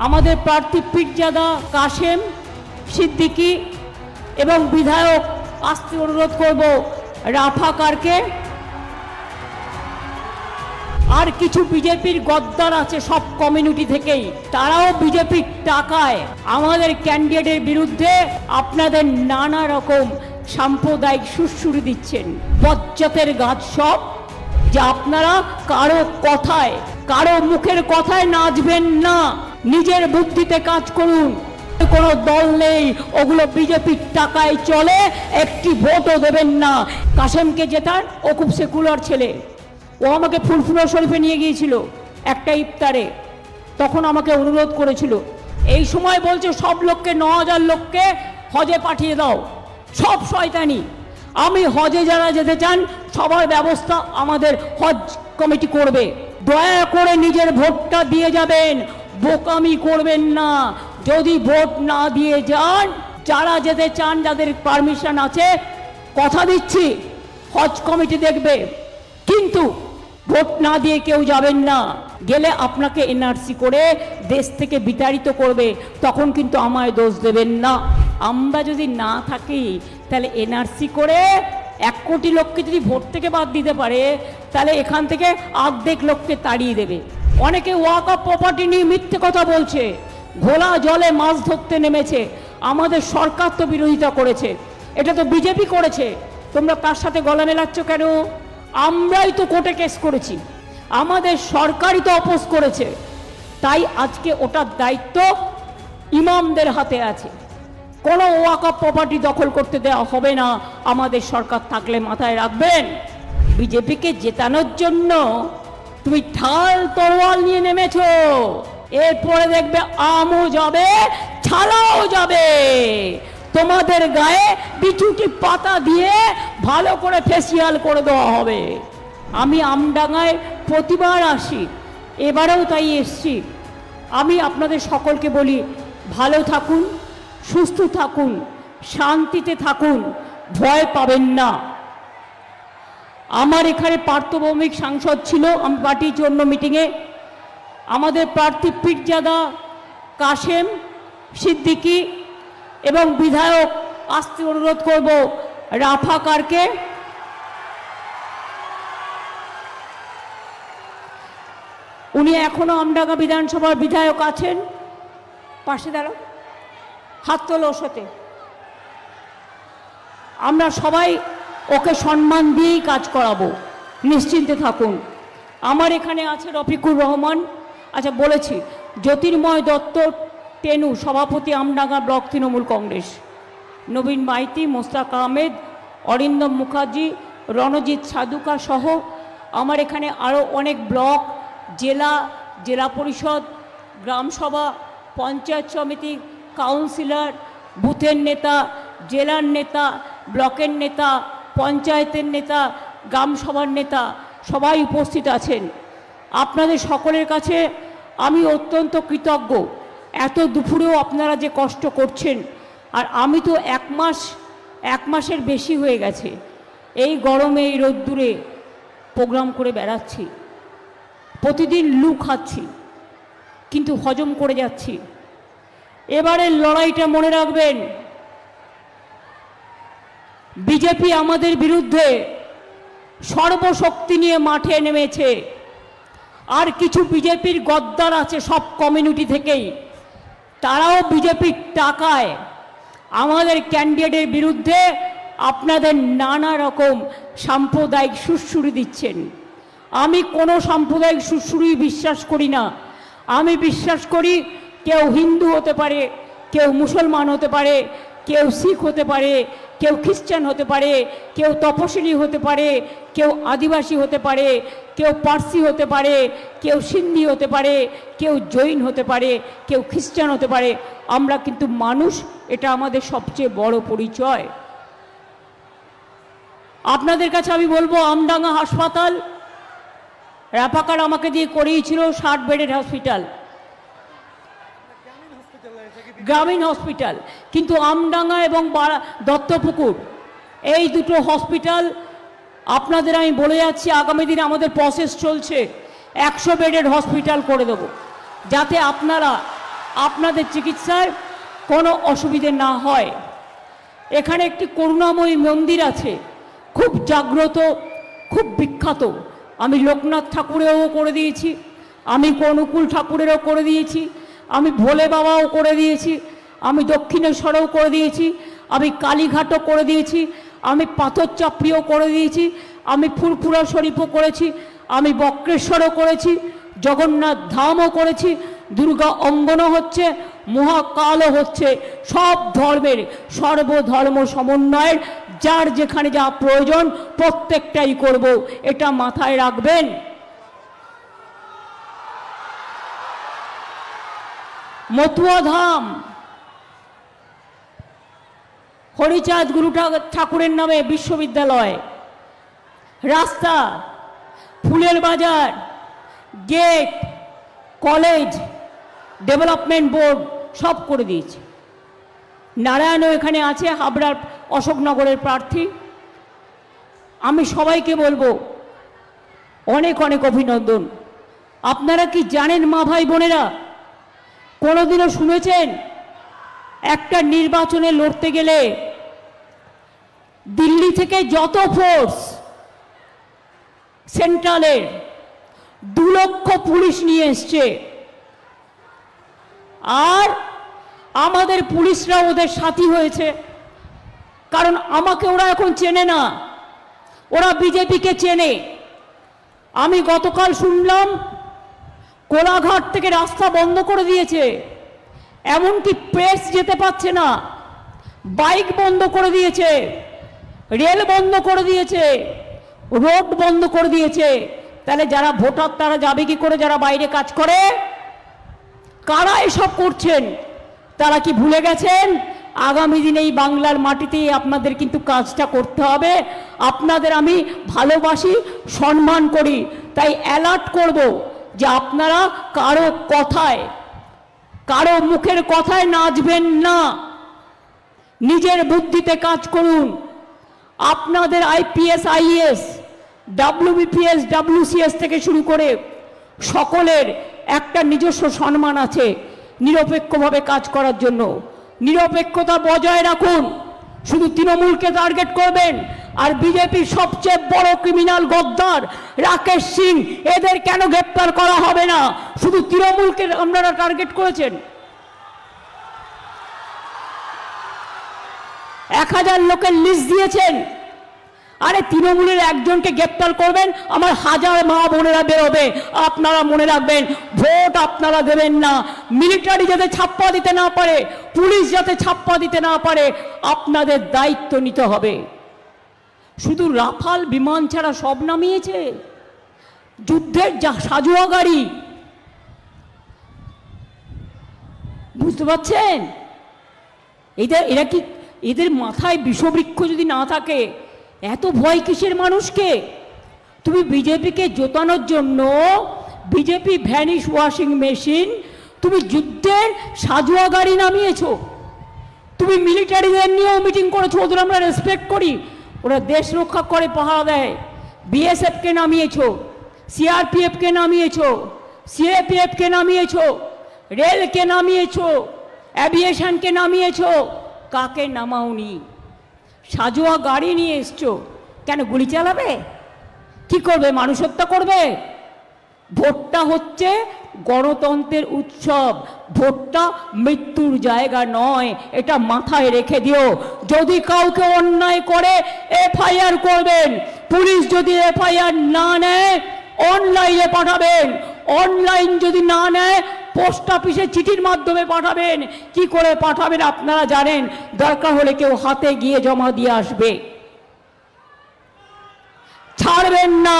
আমাদের প্রার্থী পীরজাদা কাশেম সিদ্দিকী এবং বিধায়ক আসতে অনুরোধ করব রাফাকারকে। আর কিছু বিজেপির গদ্দার আছে সব কমিউনিটি থেকেই, তারাও বিজেপির টাকায় আমাদের ক্যান্ডিডেটের বিরুদ্ধে আপনাদের নানা রকম সাম্প্রদায়িক সুরসুরি দিচ্ছেন। বজ্জাতের গাছ সব, যে আপনারা কারো কথায়, কারো মুখের কথায় নাচবেন না, নিজের বুদ্ধিতে কাজ করুন। কোনো দল নেই, ওগুলো বিজেপির টাকায় চলে, একটি ভোটও দেবেন না। কাশেমকে জেতার, ও খুব সেকুলার ছেলে, ও আমাকে ফুলফুলা শরীফে নিয়ে গিয়েছিল একটা ইফতারে, তখন আমাকে অনুরোধ করেছিল। এই সময় বলছে সব লোককে ৯,০০০ লোককে হজে পাঠিয়ে দাও, সব শয়তানি। আমি হজে যারা যেতে চান সবার ব্যবস্থা আমাদের হজ কমিটি করবে। দয়া করে নিজের ভোটটা দিয়ে যাবেন, বোকামি করবেন না। যদি ভোট না দিয়ে যান, যারা যেতে চান, যাদের পারমিশন আছে, কথা দিচ্ছি হজ কমিটি দেখবে, কিন্তু ভোট না দিয়ে কেউ যাবেন না। গেলে আপনাকে এনআরসি করে দেশ থেকে বিতাড়িত করবে, তখন কিন্তু আমায় দোষ দেবেন না। আমরা যদি না থাকি তাহলে এনআরসি করে 1 কোটি লোককে যদি ভোট থেকে বাদ দিতে পারে, তাহলে এখান থেকে অর্ধেক লোককে তাড়িয়ে দেবে। অনেকে ওয়াকফ প্রপার্টি নিয়ে মিথ্যে কথা বলছে, ঘোলা জলে মাছ ধরতে নেমেছে। আমাদের সরকার তো বিরোধিতা করেছে, এটা তো বিজেপি করেছে, তোমরা তার সাথে গলা মেলাচ্ছ কেন? আমরাই তো কোর্টে কেস করেছি, আমাদের সরকারই তো অপোজ করেছে। তাই আজকে ওটার দায়িত্ব ইমামদের হাতে আছে। কোনো ওয়াকফ প্রপার্টি দখল করতে দেওয়া হবে না আমাদের সরকার থাকলে, মাথায় রাখবেন। বিজেপিকে জেতানোর জন্য তুমি ঢাল তরোয়াল নিয়ে নেমেছ, এরপরে দেখবে আমও যাবে, ছালাও যাবে। তোমাদের গায়ে বিছুটি পাতা দিয়ে ভালো করে ফেসিয়াল করে দেওয়া হবে। আমি আমডাঙ্গায় প্রতিবার আসি, এবারেও তাই এসছি। আমি আপনাদের সকলকে বলি, ভালো থাকুন, সুস্থ থাকুন, শান্তিতে থাকুন, ভয় পাবেন না। আমার এখানে পার্থভৌমিক সাংসদ ছিল, আমি পার্টির জন্য মিটিংয়ে। আমাদের প্রার্থী পীরজাদা কাশেম সিদ্দিকী এবং বিধায়ক আসতে অনুরোধ করব রাফাকারকে। উনি এখনো আমডাঙ্গা বিধানসভার বিধায়ক আছেন। পাশে দাঁড়াও, হাত তোলো ওর সাথে। আমরা সবাই ওকে সম্মান দিয়েই কাজ করাবো, নিশ্চিন্তে থাকুন। আমার এখানে আছে রফিকুর রহমান, আচ্ছা বলেছি, জ্যোতির্ময় দত্ত টেনু সভাপতি আমডাঙ্গা ব্লক তৃণমূল কংগ্রেস, নবীন মাইতি, মোস্তাক আহমেদ, অরিন্দম মুখার্জি, রণজিৎ সাধুকা সহ আমার এখানে আরও অনেক ব্লক, জেলা, জেলা পরিষদ, গ্রামসভা, পঞ্চায়েত সমিতি, কাউন্সিলর, বুথের নেতা, জেলার নেতা, ব্লকের নেতা, পঞ্চায়েতের নেতা, গ্রামসভার নেতা সবাই উপস্থিত আছেন। আপনাদের সকলের কাছে আমি অত্যন্ত কৃতজ্ঞ। এত দুপুরেও আপনারা যে কষ্ট করছেন, আর আমি তো 1 মাসের বেশি হয়ে গেছে এই গরমে, এই রোদ্দুরে প্রোগ্রাম করে বেড়াচ্ছি, প্রতিদিন লু খাচ্ছি, কিন্তু হজম করে যাচ্ছি। এবারের লড়াইটা মনে রাখবেন, বিজেপি আমাদের বিরুদ্ধে সর্বশক্তি নিয়ে মাঠে নেমেছে। আর কিছু বিজেপির গদ্দার আছে সব কমিউনিটি থেকেই, তারাও বিজেপির টাকায় আমাদের ক্যান্ডিডেটের বিরুদ্ধে আপনাদের নানা রকম সাম্প্রদায়িক সুরসুরি দিচ্ছেন। আমি কোনো সাম্প্রদায়িক সুরসুরি বিশ্বাস করি না। আমি বিশ্বাস করি কেউ হিন্দু হতে পারে, কেউ মুসলমান হতে পারে, কেউ শিখ হতে পারে, কেউ খ্রিস্টান হতে পারে, কেউ তপশিলি হতে পারে, কেউ আদিবাসী হতে পারে, কেউ পার্সি হতে পারে, কেউ সিন্ধি হতে পারে, কেউ জৈন হতে পারে, কেউ খ্রিস্টান হতে পারে। আমরা কিন্তু মানুষ, এটা আমাদের সবচেয়ে বড় পরিচয়। আপনাদের কাছে আমি বলবো, আমডাঙ্গা হাসপাতাল রাফাকার আমাকে দিয়ে করিয়েছিল 60 বেডের হসপিটাল, গ্রামীণ হসপিটাল, কিন্তু আমডাঙ্গা এবং দত্তপুকুর এই দুটো হসপিটাল আপনাদের আমি বলে যাচ্ছি, আগামী দিনে আমাদের প্রসেস চলছে, 100 বেডের হসপিটাল করে দেব, যাতে আপনারা আপনাদের চিকিৎসার কোনো অসুবিধে না হয়। এখানে একটি করুণাময়ী মন্দির আছে, খুব জাগ্রত, খুব বিখ্যাত। আমি লোকনাথ ঠাকুরেরও করে দিয়েছি, আমি অনুকূল ঠাকুরেরও করে দিয়েছি, আমি ভোলে বাবাও করে দিয়েছি, আমি দক্ষিণেশ্বরেও করে দিয়েছি, আমি কালীঘাটও করে দিয়েছি, আমি পাথর চাপড়িও করে দিয়েছি, আমি ফুরফুরা শরীফও করেছি, আমি বক্রেশ্বরও করেছি, জগন্নাথ ধামও করেছি, দুর্গা অঙ্গনও হচ্ছে, মহাকালও হচ্ছে। সব ধর্মের সর্বধর্ম সমন্বয়ের যার যেখানে যা প্রয়োজন প্রত্যেকটাই করব, এটা মাথায় রাখবেন। মতুয়া ধাম, হরিচাঁদ গুরু ঠাকুরের নামে বিশ্ববিদ্যালয়, রাস্তা, ফুলের বাজার, গেট, কলেজ, ডেভেলপমেন্ট বোর্ড সব করে দিয়েছে। নারায়ণও এখানে আছে, হাবড়ার অশোকনগরের প্রার্থী। আমি সবাইকে বলবো অনেক অনেক অভিনন্দন। আপনারা কি জানেন মা ভাই বোনেরা, কোনোদিনও শুনেছেন একটা নির্বাচনে লড়তে গেলে দিল্লি থেকে যত ফোর্স সেন্ট্রালের 2 লক্ষ পুলিশ নিয়ে এসছে, আর আমাদের পুলিশরা ওদের সাথী হয়েছে? কারণ আমাকে ওরা এখন চেনে না, ওরা বিজেপিকে চেনে। আমি গতকাল শুনলাম কোলাঘাট থেকে রাস্তা বন্ধ করে দিয়েছে, এমনকি প্রেস যেতে পারছে না, বাইক বন্ধ করে দিয়েছে, রেল বন্ধ করে দিয়েছে, রোড বন্ধ করে দিয়েছে। তাহলে যারা ভোটার তারা যাবে কি করে, যারা বাইরে কাজ করে? কারা এসব করছেন? তারা কি ভুলে গেছেন আগামী দিনে এই বাংলার মাটিতেই আপনাদের কিন্তু কাজটা করতে হবে? আপনাদের আমি ভালোবাসি, সম্মান করি, তাই অ্যালার্ট করব যে আপনারা কারো কথায়, কারো মুখের কথায় নাচবেন না, নিজের বুদ্ধিতে কাজ করুন। আপনাদের আইপিএস, আইএস, ডব্লিউবিপিএস, ডব্লিউসিএস থেকে শুরু করে সকলের একটা নিজস্ব সম্মান আছে নিরপেক্ষভাবে কাজ করার জন্য। নিরপেক্ষতা বজায় রাখুন। শুধু তৃণমূলকে টার্গেট করবেন আর বিজেপির সবচেয়ে বড় ক্রিমিনাল গদ্দার রাকেশ সিং, এদের কেন গ্রেপ্তার করা হবে না? শুধু তৃণমূলকে আপনারা টার্গেট করেছেন। 1000 লোকের লিস্ট দিয়েছেন, আরে তৃণমূলের একজনকে গ্রেপ্তার করবেন, আমার 1000 মা বোনেরা বেরোবে। আপনারা মনে রাখবেন, ভোট আপনারা দেবেন না। মিলিটারি যাতে ছাপ্পা দিতে না পারে, পুলিশ যাতে ছাপ্পা দিতে না পারে, আপনাদের দায়িত্ব নিতে হবে। শুধু রাফাল বিমান ছাড়া সব নামিয়েছে, যুদ্ধের সাজোয়া গাড়ি, বুঝতে পারছেন? এরা কি, এদের মাথায় বিষবৃক্ষ যদি না থাকে, এত ভয় কিসের মানুষকে? তুমি বিজেপিকে জোতানোর জন্য বিজেপি ভ্যানিশ ওয়াশিং মেশিন, তুমি যুদ্ধের সাজোয়া গাড়ি নামিয়েছো, তুমি মিলিটারিদের নিয়েও মিটিং করেছো, ওদের আমরা রেসপেক্ট করি, ওরা দেশ রক্ষা করে, পাহারা দেয়। বিএসএফকে নামিয়েছো, সিআরপিএফকে নামিয়েছো, সিএপিএফকে নামিয়েছো, রেলকে নামিয়েছো, অ্যাভিয়েশনকে নামিয়েছো, কাকে নামাওনি? সাজোয়া গাড়ি নিয়ে এসছো, কেন গুলি চালাবে? কি করবে? মানুষ হত্যা করবে? ভোটটা হচ্ছে গণতন্ত্রের উৎসব, ভোটটা মৃত্যুর জায়গা নয়, এটা মাথায় রেখে দিও। যদি কাউকে অন্যায় করে এফআইআর করবেন, পুলিশ যদি এফআইআর না নেয় অনলাইনে পাঠাবেন, অনলাইন যদি না নেয় পোস্ট অফিসে চিঠির মাধ্যমে পাঠাবেন। কি করে পাঠাবেন আপনারা জানেন, দরকার হলে কেউ হাতে গিয়ে জমা দিয়ে আসবে। ছাড়বেন না,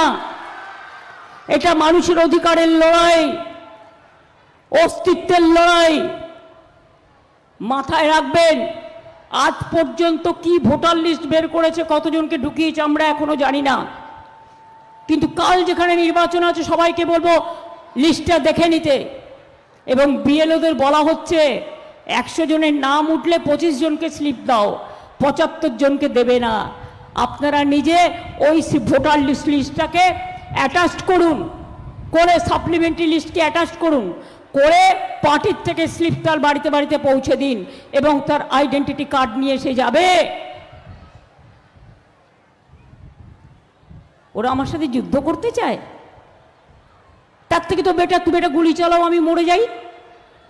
এটা মানুষের অধিকারের লড়াই, অস্তিত্বের লড়াই, মাথায় রাখবেন। আজ পর্যন্ত কি ভোটার লিস্ট বের করেছে, কতজনকে ঢুকিয়েছে আমরা এখনো জানি না, কিন্তু কাল যেখানে নির্বাচন আছে সবাইকে বলবো লিস্টটা দেখে নিতে। এবং বিএলওদের বলা হচ্ছে 100 জনের নাম উঠলে 25 জনকে স্লিপ দাও, 75 জনকে দেবে না। আপনারা নিজে ওই ভোটার লিস্টটাকে অ্যাটাচ করুন, করে সাপ্লিমেন্টারি লিস্টকে অ্যাটাচ করুন, করে পার্টির থেকে স্লিপ তার বাড়িতে বাড়িতে পৌঁছে দিন এবং তার আইডেন্টিটি কার্ড নিয়ে সে যাবে। ওরা আমার সাথে যুদ্ধ করতে চায়, তার থেকে তো বেটার তুমি একটা গুলি চালাও, আমি মরে যাই।